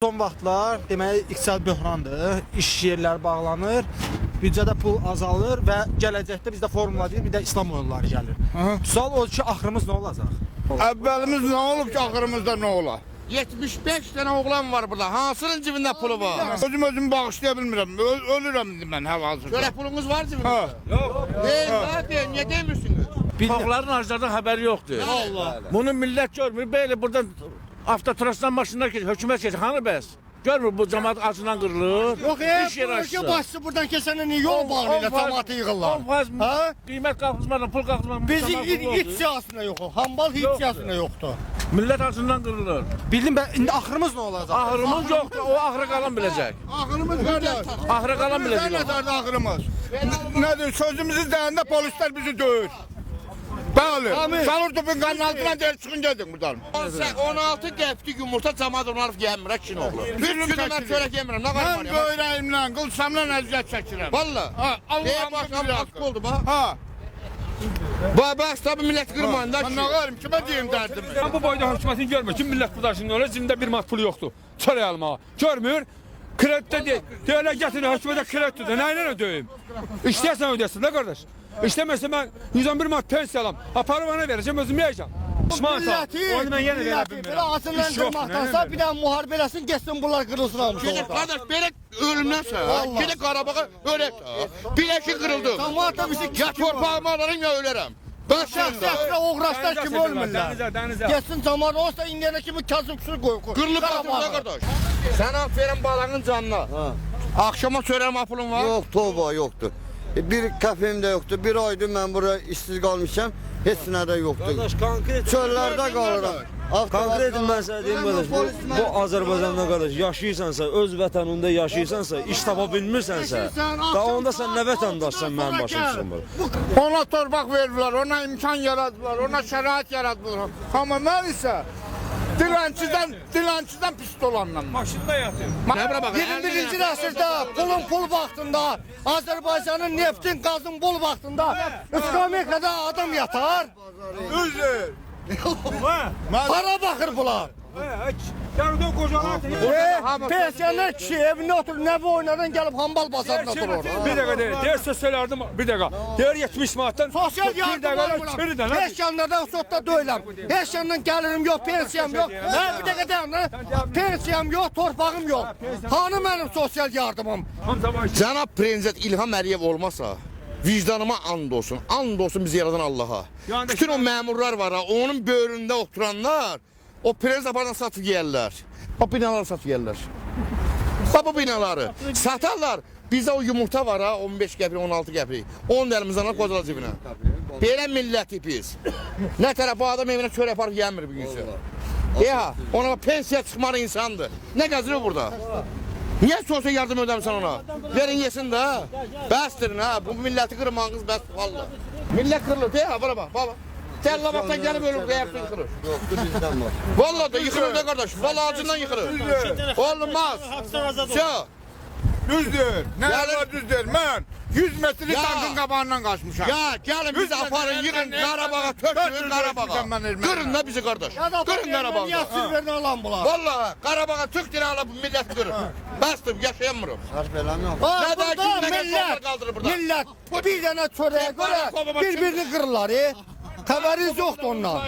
Son vaxtlar deməli iqtisadi böhrandır, iş yerləri bağlanır, büdcədə pul azalır və gələcəkdə bizdə formula bir də İslam oyunları gəlir. Sual odur ki, axırımız nə olacaq? Əvvəlimiz nə olub ki, axırımızda nə olar? 75 tane oğlan var burada. Hansının cibində pulu var? Özümü bağışlaya bilmirəm. Ölürəm mən hal-hazırda. Şöyle pulunuz var cibində? Ha. Değil lan, değil. Niye demirsiniz? Tokların harcadan haberi yoktu. Allah. Bunu millet görmür. Böyle buradan avtotrasdan maşınlar geçiyor. Hükümet geçiyor. Hani bez? Görmür bu cemaat acından kırılır. Yok İş yeri açsın. başçı buradan kesenin yol bağlıyla cemaatı yığırlar. Ha? Kıymet kalkızmadan, pul kalkızmadan. Bizi hiç siyasına yok o. Hambal hiç siyasına yoktu. Millet acından kırılır. Bildim ben, indi axırımız nə olacaq? Ahırımız yoktu. O ahırı kalan bilecek. Axırımız nerede? Ahırı kalan bilecek. Nerede axırımız? Nədir? Sözümüzü deyəndə polislər bizi döyür. Bəli. Salur topun qanın altına deyir, çıxın gedin buradan. 16 qəplik yumurta camaat onu alıp yemir,kin oğlu. Bir günü mən çörək yemirəm, nə Mən qarım var ya? böyrəyimlə, qılsamla əziyyət çəkirəm. Valla. Ha, Neye Allah'ım başlam bir hakkı oldu bak. Ha. Bak tabi millet kırmayın da Mən ki. nə qarım, kimə deyim dərdimi? Ben bu boyda hükümetin görmüyor. Kim millet budaşının öyle cimde bir mat pulu yoktu. Çöre alma. Görmüyor. Kredite değil. Değerler getirin hükümete kredi de. Neyle ödeyeyim? İsteysen ödesin de kardeş. İstemezse ben 111 mat pensiye alam. Ha para bana vereceğim özüm yiyeceğim. Pişman sağ. Onu ben yine verebilirim. Böyle asından kırmaktansa bir daha muharebe eləsin, geçsin bunlar kırılsın almış Gidin orada. kardeş böyle ölümden sonra. Gidin Karabağ'a öyle. Bileşi kırıldı. Cemaat da bizi Ya torpağımı alırım ya ölerim. Ben şəxsiyyətlə uğraşlar kimi ölmürlər. Denize. Geçsin cemaat olsa indiyene kimi kazım kusur koy. Kırılıp atırlar kardeş. Sen aferin balanın canına. Akşama söyleme pulun var. Yok Toba yoktu. Bir kafem de yoktu. Bir aydır ben burada işsiz kalmışım. Heç nədə yoxdur. Çöllərdə qalıram. Konkret mən sənə deyim qardaş, bu Azərbaycanda qardaş yaşayırsansa, öz vətənində yaşayırsansa, iş tapa bilmirsənsə, da onda sən nə vətəndaşsan mənim başım üçün bu. Ona torpaq verdilər, ona imkan yaradılar, ona şərait yaradılar. Amma mən isə dilənçidən pis dolanlam. Maşında yatıyor. 21-ci əsrdə pul vaxtında, Azərbaycanın neftin, qazın bol vaxtında İstikaməkədə adam yatar, Düzdür. para baxır bunlar. Yarıdan kocaman. Pensiyaner kişi evinde oturur, ne bu oynadan gelip hambal bazarına durur. Bir dakika değil. Diğer söz söylerdim. Bir dakika. Diğer 70 manattan. Sosyal bir yardım dakika var çürüden. buna. 5 yanlardan sotda döyləm. 5 yandan gelirim yok, pensiyam yok. Bir dakika dayan. Pensiyam yok, torpağım yok. Hanı benim sosyal yardımım? Cənab Prezident İlham Əliyev olmasa vicdanıma and olsun. And olsun bizi yaradan Allah'a. Yani Bütün o memurlar var ha, onun böğründe oturanlar o prezident apardan satıb yerler. O binaları satıb yerler. Bak bu binaları satarlar. Bizde o yumurta var ha 15 qəpik 16 qəpik. 10 elimizden al qocalar cibinə. Belə milləti biz. Ne tərəf bu adam evinə çörək aparıb yemir bir gün sonra. Ya ona pensiya çıxmalı insandır. Ne gəziyor burada? Niye sosyal yardım ödəmsən ona? Verin yesin de. Bəsdirin ha. Bu milleti kırmağınız bəs valla. Millet kırılır. Ya bana bak baba. Tellabaktan gelip ölür. Hepsi yıkılır. Yoxdur bizdən var. Vallahi da yıkılır da kardeş. Vallahi acından yıkılır. Olmaz. Şu. Düzdür. Nə var düzdür? Mən 100 metrik Ya. tankın qabağından qaçmışam. Ya gelin bizi aparın yıkın Qarabağ'a tökün Qarabağ'a. Kırın da bizi kardeş. Kırın Qarabağ'a. Niye sirverini alan bunlar? Vallahi Qarabağ'a tük lira alıp millet kırın. Bastım yaşayamıyorum. Harf eləmi yox. Ha, Ne der, burada kim ne millet, kaldırır burada? millet bir tane çöreğe göre birbirini kırırlar. Haberiniz yoktu ondan.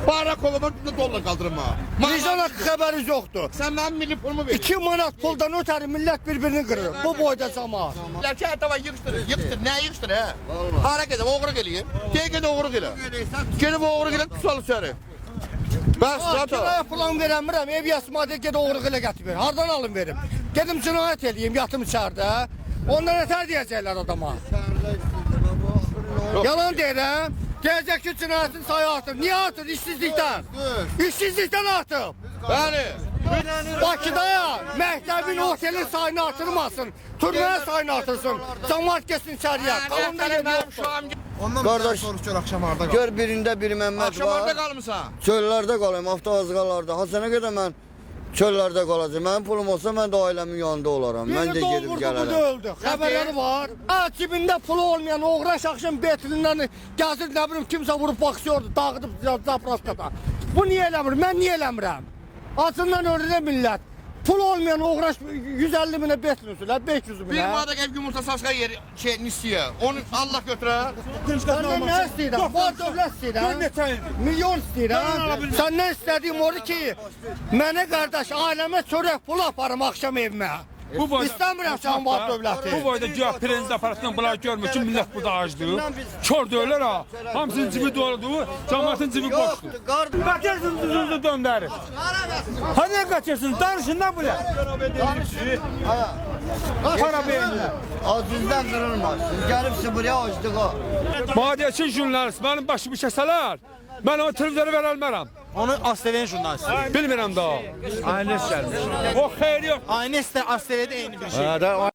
Para koluma dolar kaldırma. Vicdan hakkı haberiniz yoktu. Sen benim milli pulumu ver. 2 manat puldan öteri millet birbirini kırır. Bu boyda cemaat. Erkeğe tava yıkıştırır. Yıkıştır. Ne yıkıştır he? Hareket oğru geliyor. Teke de oğru geliyor. Gelip oğru geliyor tutalım seni. Bas zaten. Kiraya falan veremiyorum. Ev yasma diye gede uğru gile getir. Hardan alın verim. Dedim cinayet edeyim yatım içeride. Ondan yeter diyecekler adama. Yalan deyirəm. Diyecek ki cinayetin sayı artır. Niye artır? İşsizlikten. İşsizlikten artır. Yani. Bakıda ya məktəbin otelin sayını artırmasın. Türmənin sayını artırsın. Cemaat geçsin içeriye. Kanunda yer yoktur. Qardaş, gör birində bir Məmməd Akşam orada var. kalmışsa. Çöllərdə qalayım, avtovazqalarda. Hasanə qədər mən çöllərdə qalacağım. Mənim pulum olsa mən də ailəmin yanında olaram. Mən də Biri gedib doldurdu, bu da gələrəm. öldü. Xəbərləri var. Ha, cibində pulu olmayan oğraş akşam betilindən gəzir, nə bilim kimsə vurub baxıyordu, dağıdıb zapraskada. Bu niyə eləmir? Mən niyə eləmirəm? Acından ölür millət. Pul olmayan uğraş 150 minə betmiyorsunlar, 500 Bir minə. madem ev yumurta saçka yeri şey nistiye. Onu Allah götürer. Səndən nə istəyirəm? Var dövlət istəyirəm. Milyon istəyirəm. Sən nə istədiyin odur ki, mənə qardaş, ailəmə çörək pul aparım axşam evimə. İstəmirəm sən var dövləti. Bu boyda güya prezident aparatından bunlar görmür ki, millət burada acdır. Kör döyürlər ha. Hamısının cibi doludur, cəmaatın cibi boşdur. Qaçırsınız üzünüzü döndərir. Hadi qaçırsınız, danışın da buraya. Para beğendiler. Acizdən qırılmaz. Siz gəlibsiz buraya acdığa. Madiyəçin jurnalist, mənim başımı kəsələr. Mən o televizora verəlmərəm. Onu ASTV'nin jurnalisti. Bilmirəm daha. Aynes gelmiş. O xeyri yox. Aynes de ASTV'de eyni bir şey.